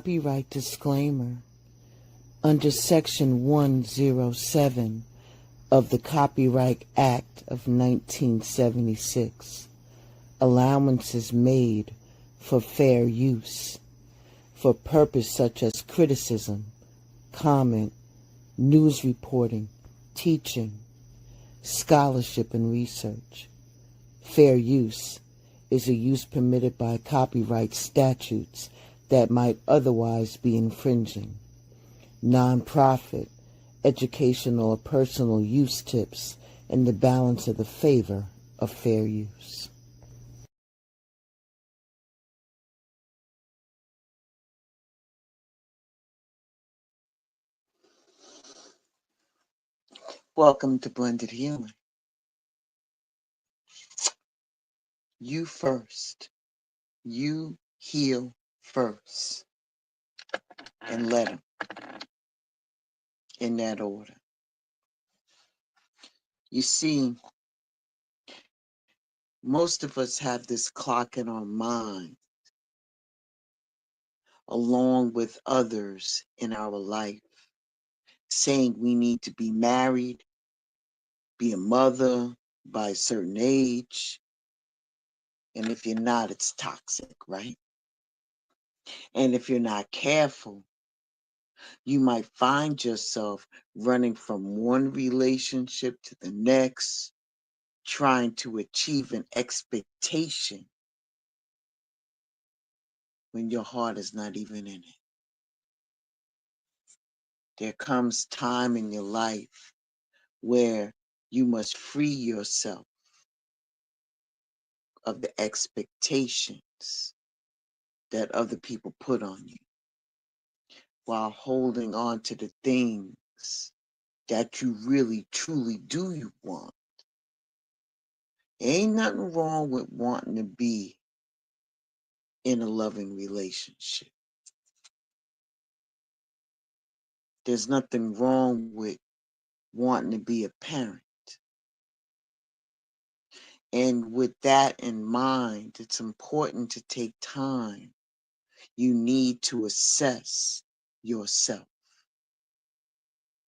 Copyright disclaimer. Under Section 107 of the Copyright Act of 1976, allowances made for fair use for purpose such as criticism, comment, news reporting, teaching, scholarship, and research. Fair use is a use permitted by copyright statutes that might otherwise be infringing. Non-profit, educational, or personal use tips in the balance of the favor of fair use. Welcome to Blended Healing. You first. You heal first. And let him. in that order. You see, most of us have this clock in our mind, along with others in our life, saying we need to be married, be a mother by a certain age. And if you're not, it's toxic, right? And if you're not careful, you might find yourself running from one relationship to the next, trying to achieve an expectation when your heart is not even in it. There comes time in your life where you must free yourself of the expectations that other people put on you while holding on to the things that you really truly do you want. Ain't nothing wrong with wanting to be in a loving relationship. There's nothing wrong with wanting to be a parent. And with that in mind, it's important to take time. You need to assess yourself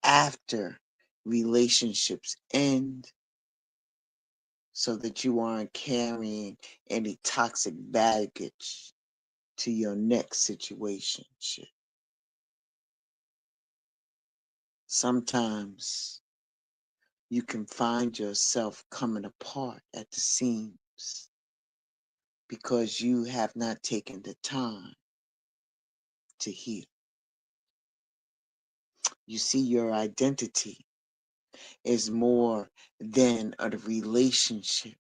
after relationships end so that you aren't carrying any toxic baggage to your next situationship. Sometimes you can find yourself coming apart at the seams because you have not taken the time to heal. You see, your identity is more than a relationship.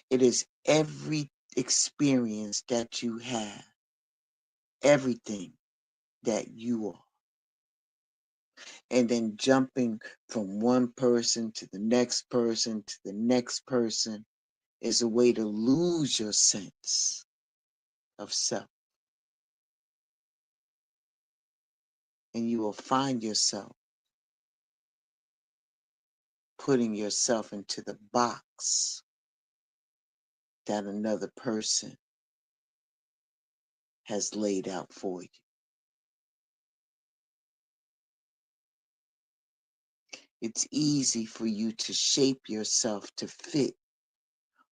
It is every experience that you have, everything that you are. And then jumping from one person to the next person to the next person is a way to lose your sense of self. And you will find yourself putting yourself into the box that another person has laid out for you. It's easy for you to shape yourself to fit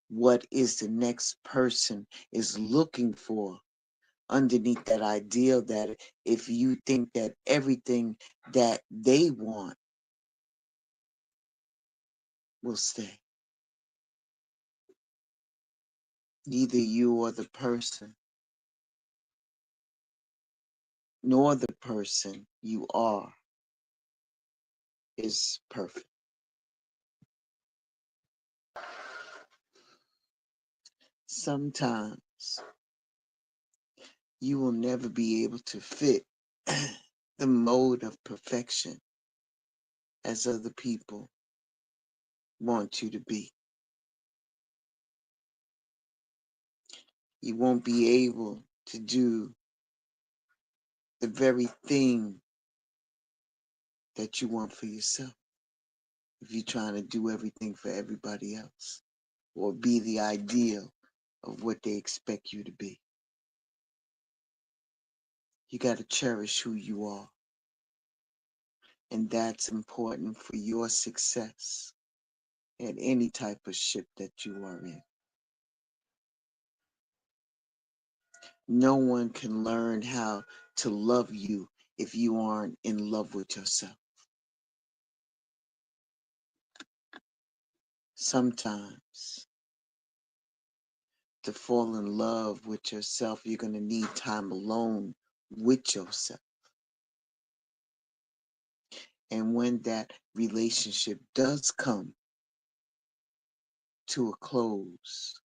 what is the next person is looking for underneath that ideal, that if you think that everything that they want will stay. Neither you or the person, nor the person you are is perfect. Sometimes you will never be able to fit the mode of perfection as other people want you to be. You won't be able to do the very thing that you want for yourself if you're trying to do everything for everybody else or be the ideal of what they expect you to be. You got to cherish who you are. And that's important for your success at any type of ship that you are in. No one can learn how to love you if you aren't in love with yourself. Sometimes to fall in love with yourself, you're going to need time alone with yourself. And when that relationship does come to a close,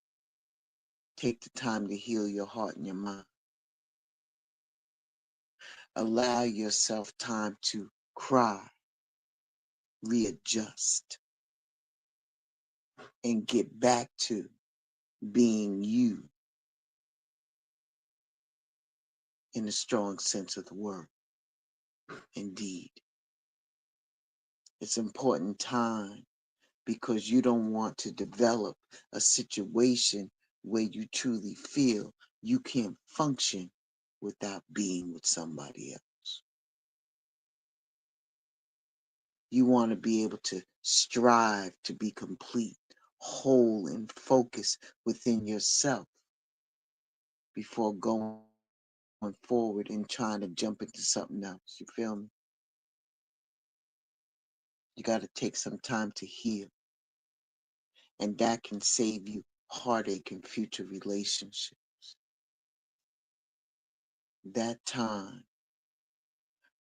take the time to heal your heart and your mind. Allow yourself time to cry, readjust, and get back to being you in a strong sense of the word. Indeed. It's important time because you don't want to develop a situation where you truly feel you can't function without being with somebody else. You want to be able to strive to be complete, whole, and focused within yourself before going forward and trying to jump into something else. You feel me? You got to take some time to heal, and that can save you heartache in future relationships. That time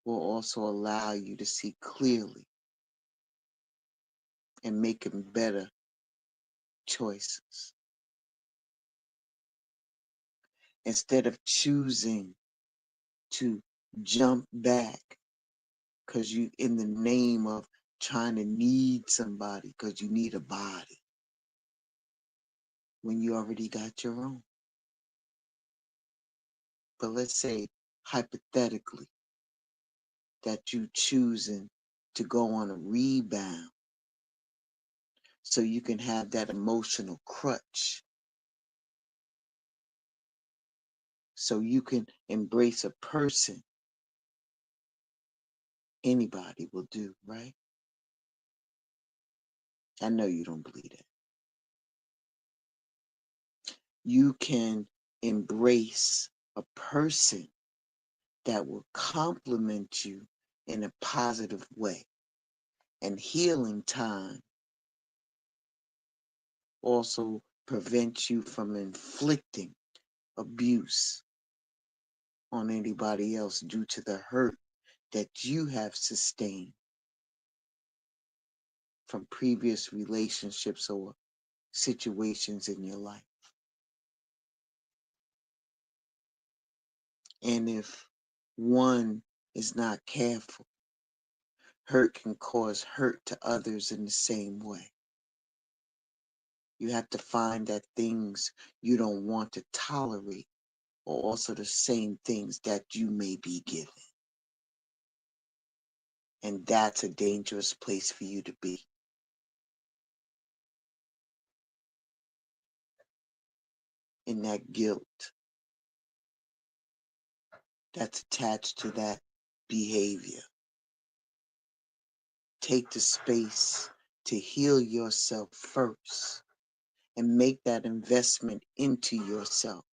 will also allow you to see clearly and making better choices. Instead of choosing to jump back because you in the name of trying to need somebody because you need a body when you already got your own. But let's say hypothetically that you choosing to go on a rebound so you can have that emotional crutch, so you can embrace a person anybody will do, right? I know you don't believe that. You can embrace a person that will complement you in a positive way. And healing time also prevents you from inflicting abuse on anybody else due to the hurt that you have sustained from previous relationships or situations in your life. And if one is not careful, hurt can cause hurt to others in the same way. You have to find that things you don't want to tolerate are also the same things that you may be given. And that's a dangerous place for you to be. In that guilt that's attached to that behavior. Take the space to heal yourself first and make that investment into yourself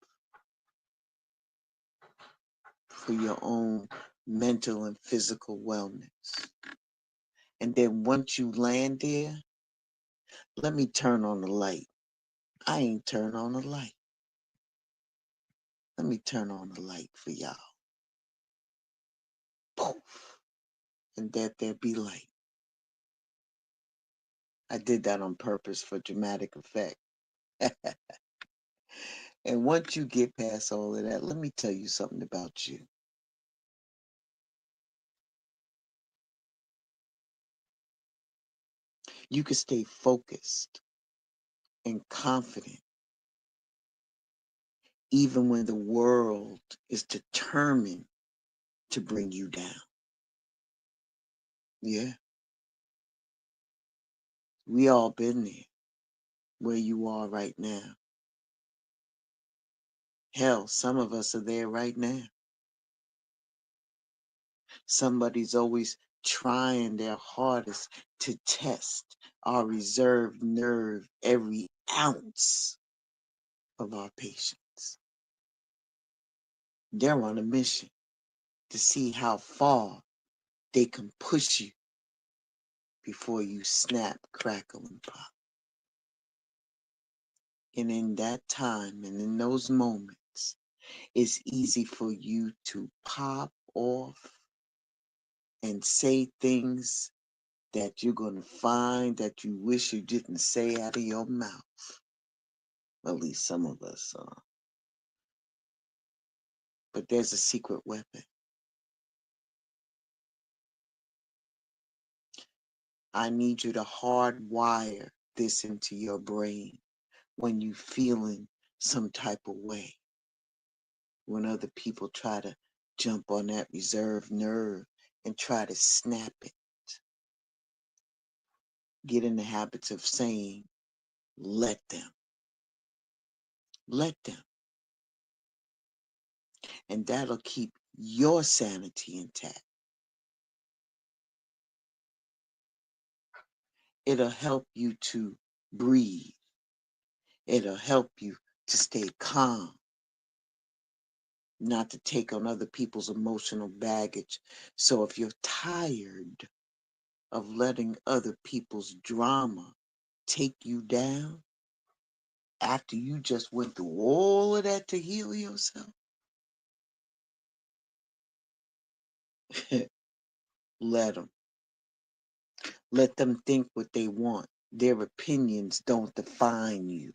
for your own mental and physical wellness. And then once you land there, let me turn on the light. I ain't turn on the light. Let me turn on the light for y'all. Poof. And that there be light. I did that on purpose for dramatic effect. And once you get past all of that, let me tell you something about you. You can stay focused and confident even when the world is determined to bring you down. Yeah, we all been there where you are right now. Hell, some of us are there right now. Somebody's always trying their hardest to test our reserve nerve, every ounce of our patience. They're on a mission to see how far they can push you before you snap, crackle, and pop. And in that time and in those moments, it's easy for you to pop off and say things that you're going to find that you wish you didn't say out of your mouth. At least some of us are. But there's a secret weapon. I need you to hardwire this into your brain when you feeling some type of way. When other people try to jump on that reserve nerve and try to snap it. get in the habits of saying, let them, let them. And that'll keep your sanity intact. It'll help you to breathe. It'll help you to stay calm, not to take on other people's emotional baggage. So if you're tired of letting other people's drama take you down after you just went through all of that to heal yourself, let them. Let them think what they want. Their opinions don't define you.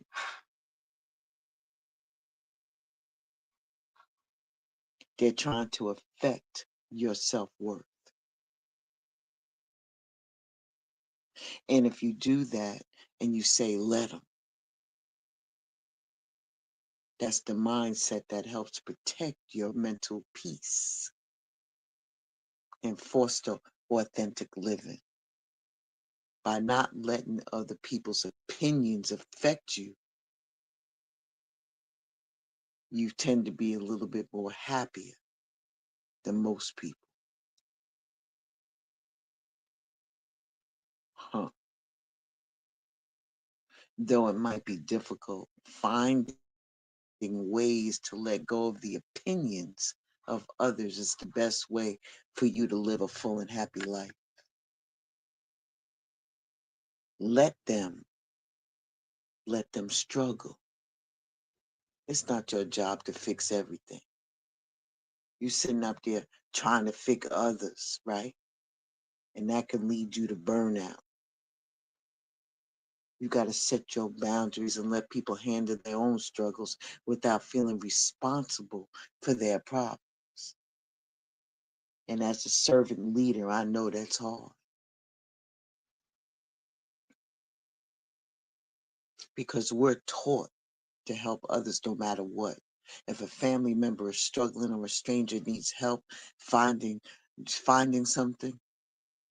They're trying to affect your self-worth. And if you do that and you say, let them, that's the mindset that helps protect your mental peace and foster authentic living. By not letting other people's opinions affect you, you tend to be a little bit more happier than most people. Huh. Though it might be difficult, finding ways to let go of the opinions of others is the best way for you to live a full and happy life. Let them struggle. It's not your job to fix everything. You're sitting up there trying to fix others, right? And that can lead you to burnout. You got to set your boundaries and let people handle their own struggles without feeling responsible for their problems. And as a servant leader, I know that's hard because we're taught to help others no matter what. If a family member is struggling or a stranger needs help finding something,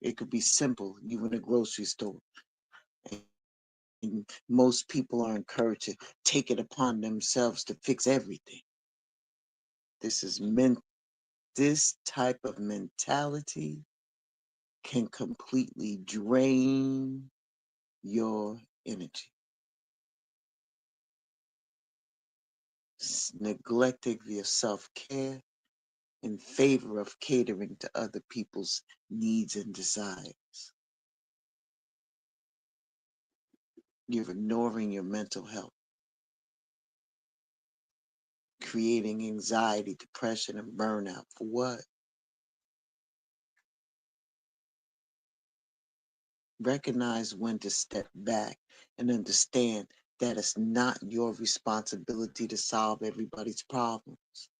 it could be simple. You in a grocery store, and most people are encouraged to take it upon themselves to fix everything. This is this type of mentality can completely drain your energy. Neglecting your self-care in favor of catering to other people's needs and desires. You're ignoring your mental health, creating anxiety, depression, and burnout. For what? Recognize when to step back and understand that it's not your responsibility to solve everybody's problems.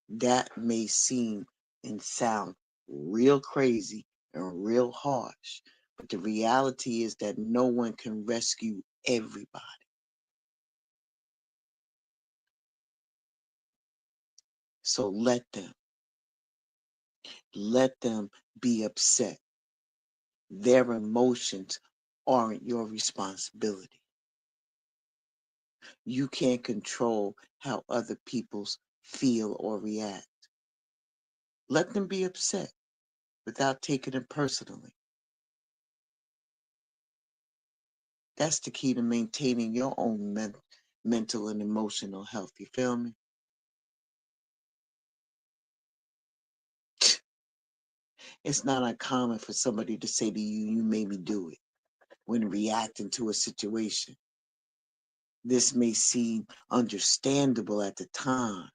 That may seem and sound real crazy and real harsh, but the reality is that no one can rescue everybody. So let them be upset. Their emotions aren't your responsibility. You can't control how other people feel or react. Let them be upset without taking it personally. That's the key to maintaining your own mental and emotional health. You feel me? It's not uncommon for somebody to say to you, you made me do it when reacting to a situation. This may seem understandable at the time,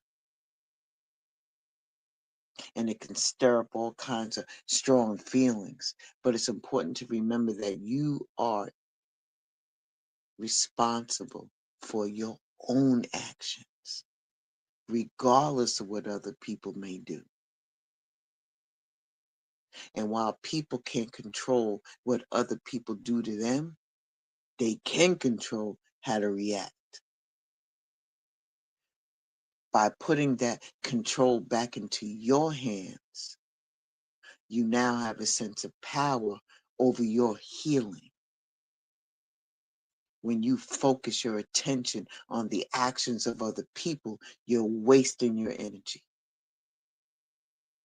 and it can stir up all kinds of strong feelings. But it's important to remember that you are responsible for your own actions, regardless of what other people may do. And while people can't control what other people do to them, they can control how to react. By putting that control back into your hands, you now have a sense of power over your healing. When you focus your attention on the actions of other people, you're wasting your energy.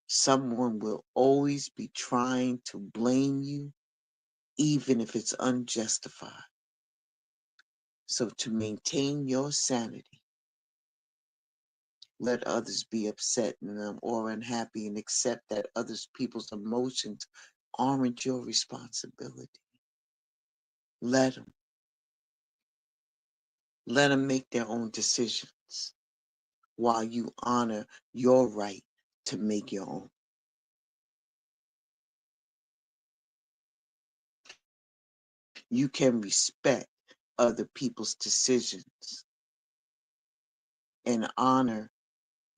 Someone will always be trying to blame you, even if it's unjustified. So to maintain your sanity, let others be upset or unhappy and accept that others people's emotions aren't your responsibility. Let them. Let them make their own decisions while you honor your right to make your own. You can respect other people's decisions and honor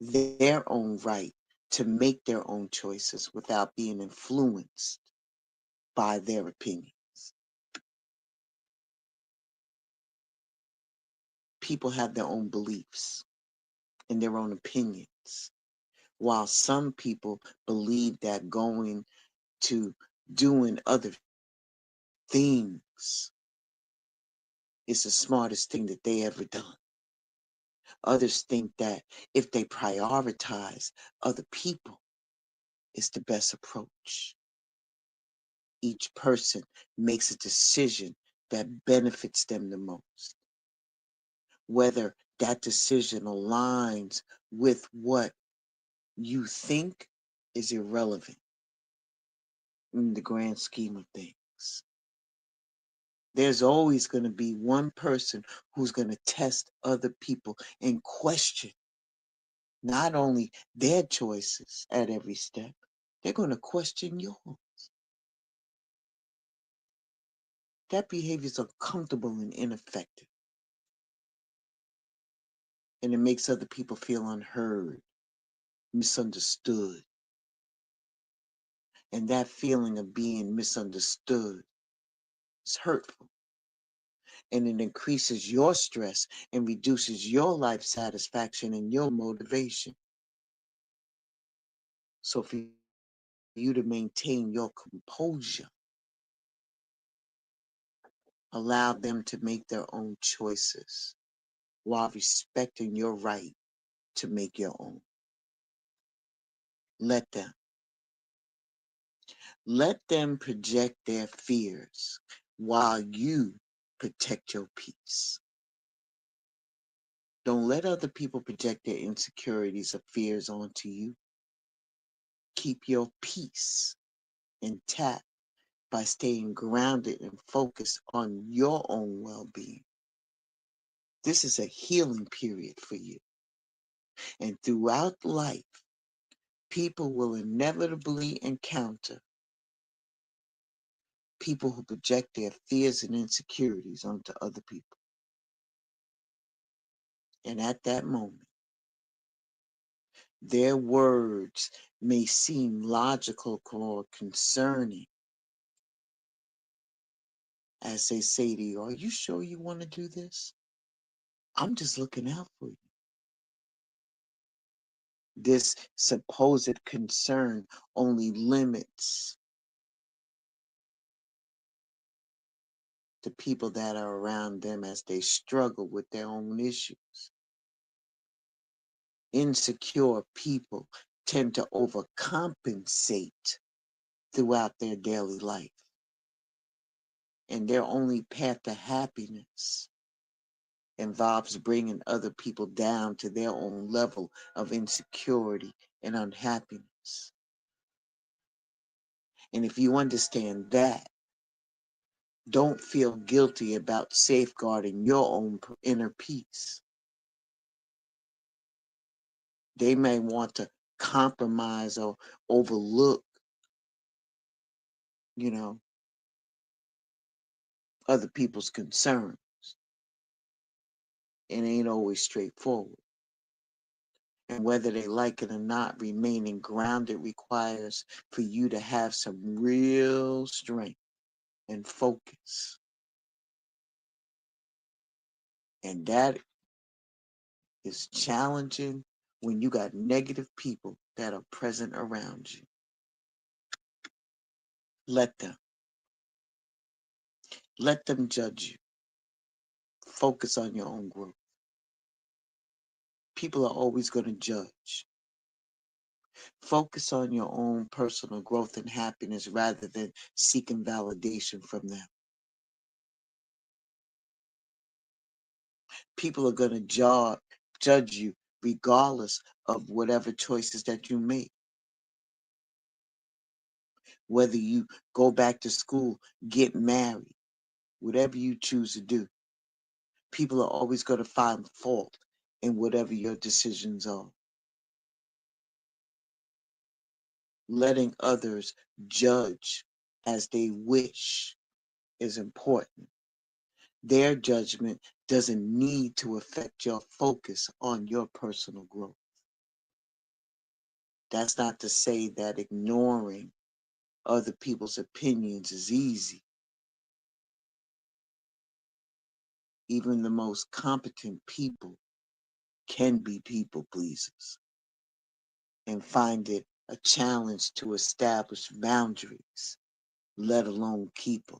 their own right to make their own choices without being influenced by their opinions. People have their own beliefs and their own opinions, while some people believe that going to doing other things is the smartest thing that they ever done. Others think that if they prioritize other people, it's the best approach. Each person makes a decision that benefits them the most. Whether that decision aligns with what you think is irrelevant in the grand scheme of things. There's always going to be one person who's going to test other people and question not only their choices at every step, they're going to question yours. That behavior is uncomfortable and ineffective. And it makes other people feel unheard, misunderstood. And that feeling of being misunderstood is hurtful. And it increases your stress and reduces your life satisfaction and your motivation. So for you to maintain your composure, allow them to make their own choices while respecting your right to make your own. Let them. Let them project their fears while you protect your peace. Don't let other people project their insecurities or fears onto you. Keep your peace intact by staying grounded and focused on your own well-being. This is a healing period for you. And throughout life, people will inevitably encounter people who project their fears and insecurities onto other people. And at that moment, their words may seem logical or concerning as they say to you, "Are you sure you want to do this? I'm just looking out for you." This supposed concern only limits the people that are around them as they struggle with their own issues. Insecure people tend to overcompensate throughout their daily life. And their only path to happiness involves bringing other people down to their own level of insecurity and unhappiness. And if you understand that, don't feel guilty about safeguarding your own inner peace. They may want to compromise or overlook, you know, other people's concerns. It ain't always straightforward. And whether they like it or not, remaining grounded requires for you to have some real strength and focus. And that is challenging when you got negative people that are present around you. Let them. Let them judge you. Focus on your own growth. People are always going to judge. Focus on your own personal growth and happiness rather than seeking validation from them. People are going to judge you regardless of whatever choices that you make. Whether you go back to school, get married, whatever you choose to do, people are always going to find fault in whatever your decisions are. Letting others judge as they wish is important. Their judgment doesn't need to affect your focus on your personal growth. That's not to say that ignoring other people's opinions is easy. Even the most competent people can be people pleasers and find it a challenge to establish boundaries, let alone keep them.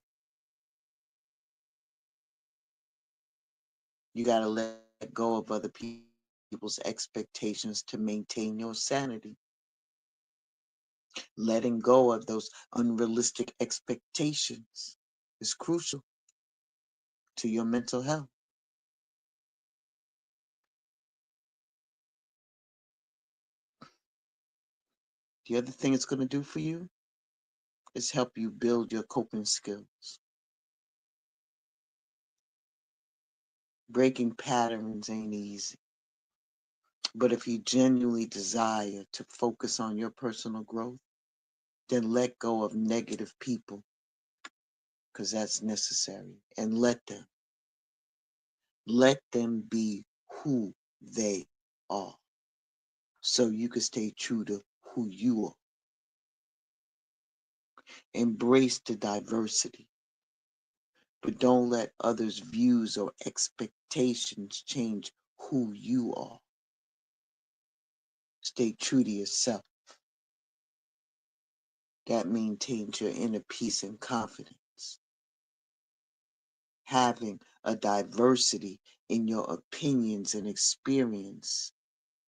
You got to let go of other people's expectations to maintain your sanity. Letting go of those unrealistic expectations is crucial to your mental health. The other thing it's going to do for you is help you build your coping skills. Breaking patterns ain't easy. But if you genuinely desire to focus on your personal growth, then let go of negative people because that's necessary. And let them. Let them be who they are so you can stay true to who you are. Embrace the diversity, but don't let others' views or expectations change who you are. Stay true to yourself. That maintains your inner peace and confidence. Having a diversity in your opinions and experience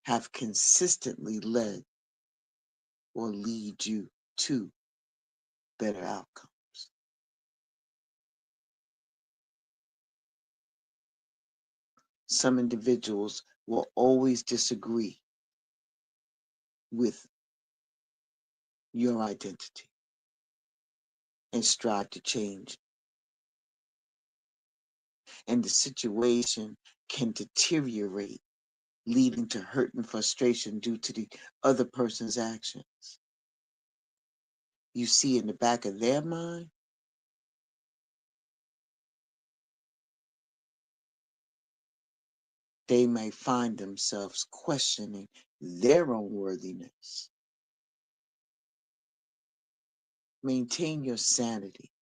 have consistently led or lead you to better outcomes. Some individuals will always disagree with your identity and strive to change. And the situation can deteriorate, leading to hurt and frustration due to the other person's actions. You see, in the back of their mind, they may find themselves questioning their own worthiness. Maintain your sanity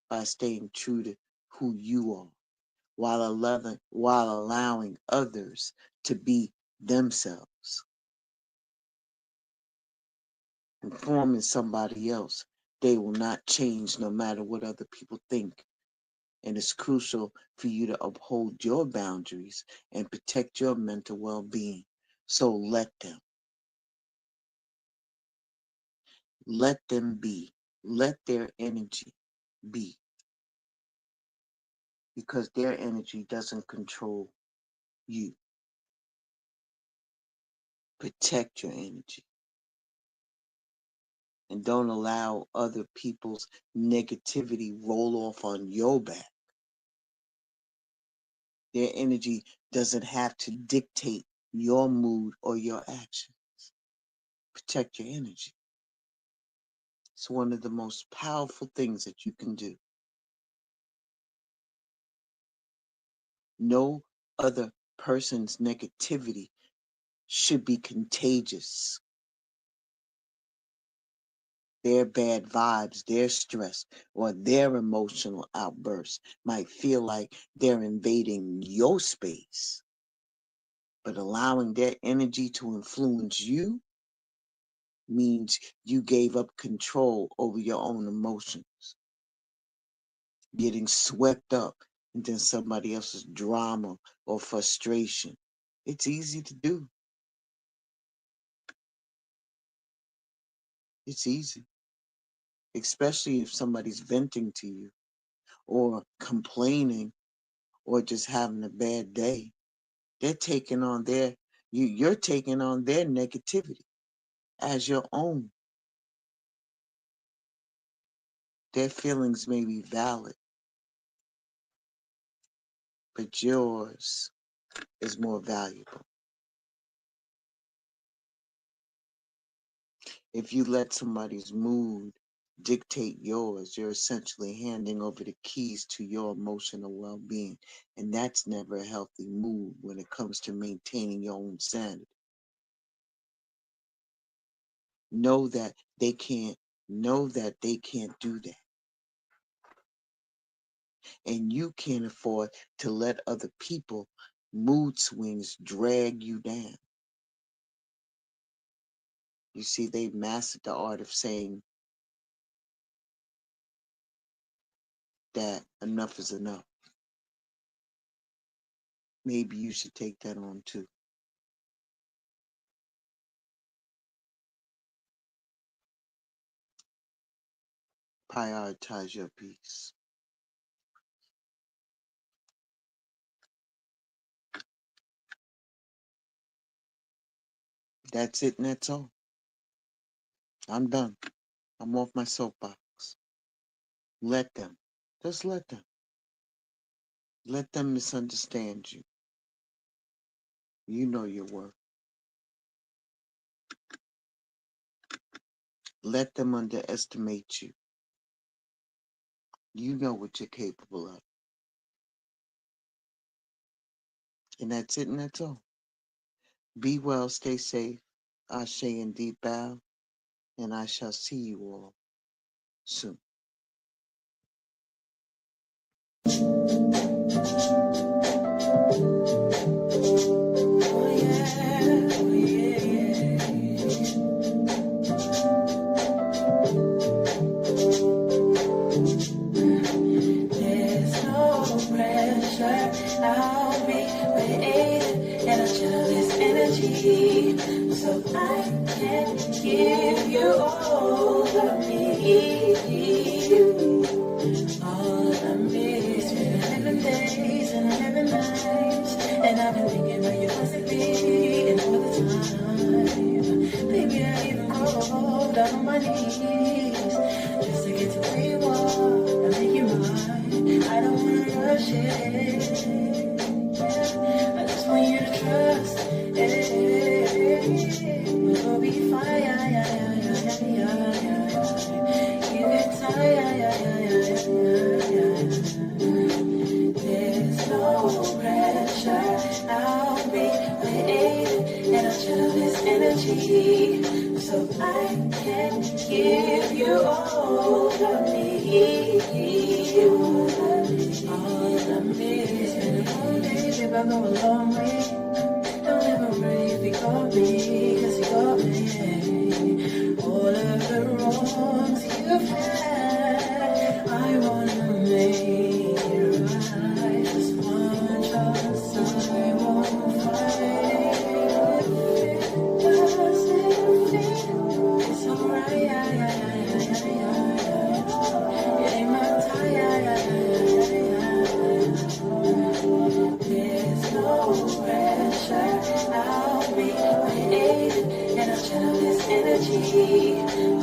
by staying true to who you are while allowing others to be themselves. Informing somebody else, they will not change no matter what other people think. And it's crucial for you to uphold your boundaries and protect your mental well-being. So let them. Let them be. Let their energy be. Because their energy doesn't control you. Protect your energy. And don't allow other people's negativity roll off on your back. Their energy doesn't have to dictate your mood or your actions. Protect your energy. It's one of the most powerful things that you can do. No other person's negativity should be contagious. Their bad vibes, their stress, or their emotional outbursts might feel like they're invading your space. But allowing their energy to influence you means you gave up control over your own emotions. getting swept up into somebody else's drama or frustration. It's easy to do. It's easy, especially if somebody's venting to you or complaining or just having a bad day. They're taking on you're taking on their negativity as your own. Their feelings may be valid, but yours is more valuable. If you let somebody's mood dictate yours, you're essentially handing over the keys to your emotional well-being. And that's never a healthy move when it comes to maintaining your own sanity. Know that they can't do that. And you can't afford to let other people mood swings drag you down. You see, they've mastered the art of saying that enough is enough. Maybe you should take that on too. Prioritize your peace. That's it and that's all. I'm done. I'm off my soapbox. Let them. Just let them. Let them misunderstand you. You know your worth. Let them underestimate you. You know what you're capable of. And that's it and that's all. Be well, stay safe. Ashe and deep bow. And I shall see you all soon. I'll be created and I channel this energy so I can give you all of me. All of me. It's been 11 days and 11 nights, and I've been thinking of you constantly and all the time. Baby, I even crawled down on my knees just to get to where you are and make you mine. I don't wanna rush it. I just want you to trust it. We'll be fine. You get tired. There's no pressure. I'll be waiting and I'll channel this energy so I can give you all of me. All of me. It's been a long day, babe, I go a long way. Don't ever worry if you got me, 'cause you got me. All of the wrongs you've had, I wanna make it right. Just one chance, I won't fight. If it doesn't feel, it's alright. It ain't my time. There's no pressure. I'll be waiting and I'll channel this energy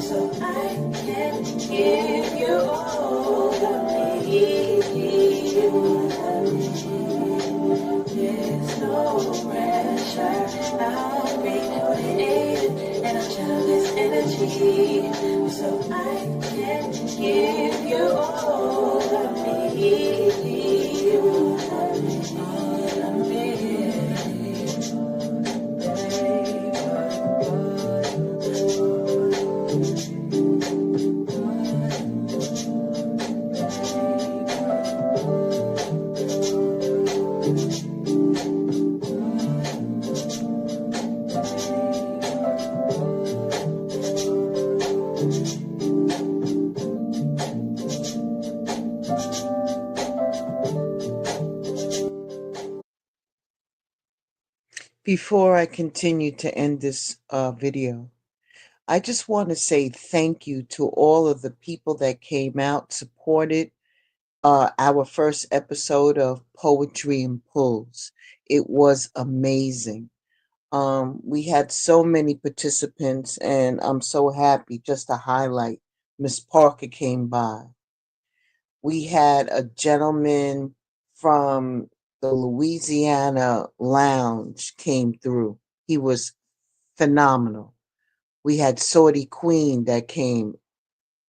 so I can give you all of me. There's no pressure. I'll be waiting and I'll channel this energy so I can give you all of me. All of me. Before I continue to end this video, I just want to say thank you to all of the people that came out, supported our first episode of Poetry and Pulls. It was amazing. We had so many participants, and I'm so happy. Just to highlight, Miss Parker came by. We had a gentleman from the Louisiana Lounge came through. He was phenomenal. We had Sorty Queen that came,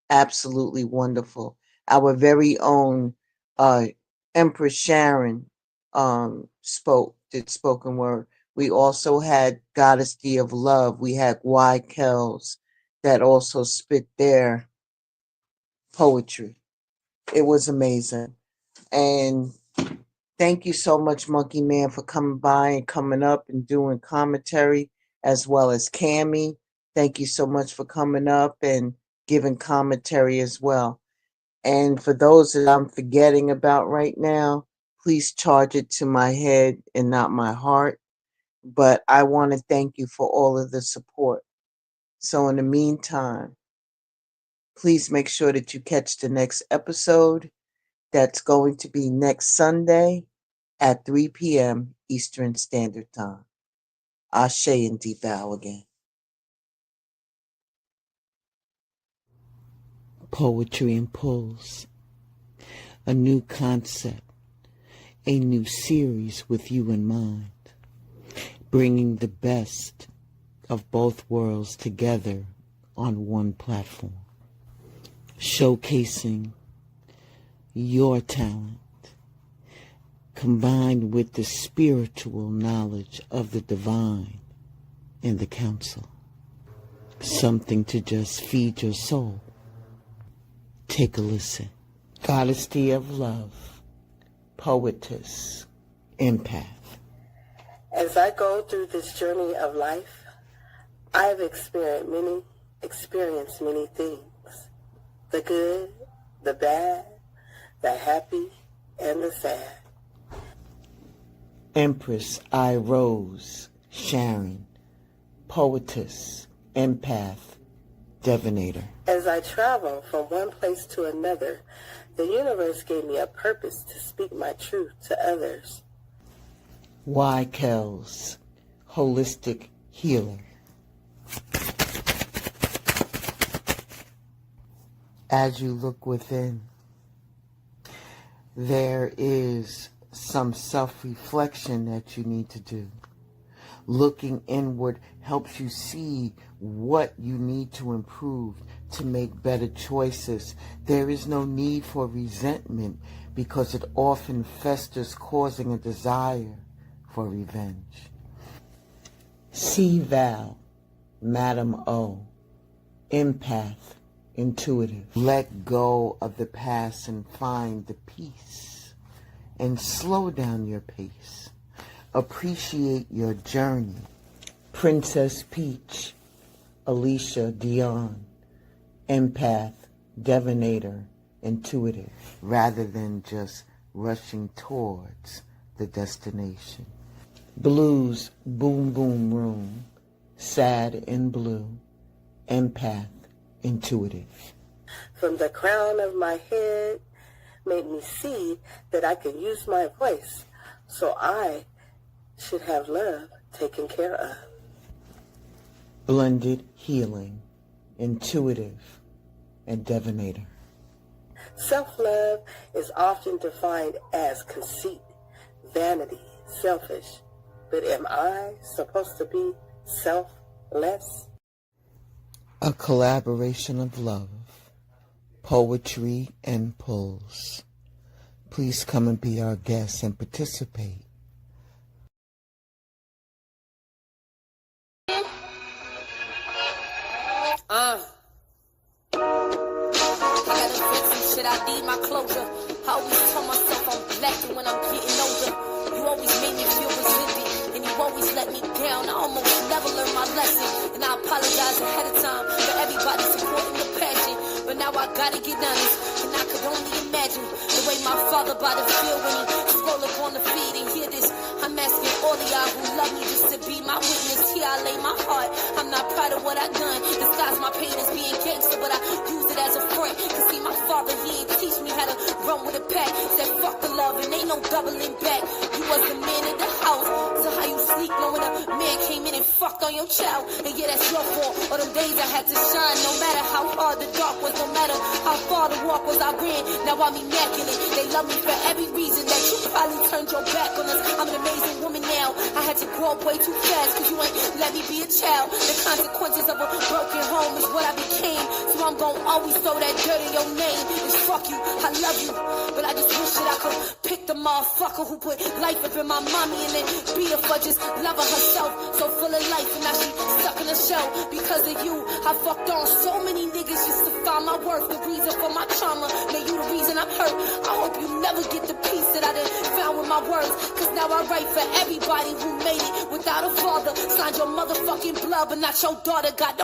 absolutely wonderful. Our very own Empress Sharon did spoken word. We also had Goddess D of Love. We had Y. Kells that also spit their poetry. It was amazing. And thank you so much, Monkey Man, for coming by and coming up and doing commentary, as well as Cammie. Thank you so much for coming up and giving commentary as well. And for those that I'm forgetting about right now, please charge it to my head and not my heart. But I want to thank you for all of the support. So in the meantime, please make sure that you catch the next episode. That's going to be next Sunday at 3 p.m. Eastern Standard Time. Ashe and deep bow again. Poetry and Pulls. A new concept. A new series with you in mind. Bringing the best of both worlds together on one platform. Showcasing your talent, combined with the spiritual knowledge of the divine in the council. Something to just feed your soul. Take a listen. Goddess D of Love, poetess, empath. As I go through this journey of life, I've experienced many things. The good, the bad, the happy, and the sad. Empress I. Rose Sharon, poetess, empath, divinator. As I travel from one place to another, the universe gave me a purpose to speak my truth to others. Y. Kells, holistic healer. As you look within, there is some self-reflection that you need to do. Looking inward helps you see what you need to improve to make better choices. There is no need for resentment because it often festers, causing a desire for revenge. C. Val, Madam O, empath, intuitive. Let go of the past and find the peace, and slow down your pace. Appreciate your journey. Princess Peach, Alicia Dion, empath, divinator, intuitive, rather than just rushing towards the destination. Blues Boom Boom Room, sad and blue, empath, intuitive. From the crown of my head made me see that I could use my voice, so I should have love taken care of. Blended healing, intuitive, and divinator. Self-love is often defined as conceit, vanity, selfish. But am I supposed to be selfless? A collaboration of love, poetry, and pulls. Please come and be our guest and participate. I gotta fix some shit, I need my closure. I always tell myself I'm lacking when I'm getting older. You always made me feel resented, and you always let me down. I almost never learned my lesson, and I apologize ahead of time for everybody supporting the passion. But now I gotta get honest, and I could only imagine the way my father by the feel when he scroll up on the feed and hear this. I'm asking all of y'all who love me just to be here I lay my heart. I'm not proud of what I done. Disguise my pain as being gangster, but I use it as a front. Cause see, my father, he ain't teach me how to run with a pack. Said fuck the love and ain't no doubling back. You was the man in the house, so how you sleep knowing a man came in and fucked on your child? And yeah, that's your fault. All them days I had to shine, no matter how hard the dark was, no matter how far the walk was, I ran. Now I'm immaculate. They love me for every reason that you probably turned your back on us. I'm an amazing woman now. I had to grow up way too fast, cause you ain't let me be a child. The consequences of a broken home is what I became. So I'm gonna always throw that dirt in your name. It's fuck you, I love you, but I just wish that I could pick the motherfucker who put life up in my mommy and then beat her for just loving herself. So full of life and now she stuck in a shell. Because of you, I fucked on so many niggas just to find my worth. The reason for my trauma, man, you the reason I'm hurt. I hope you never get the peace that I done found with my words. Cause now I write for everybody who made it without a father. Signed your motherfucking blood, but not your daughter. Got no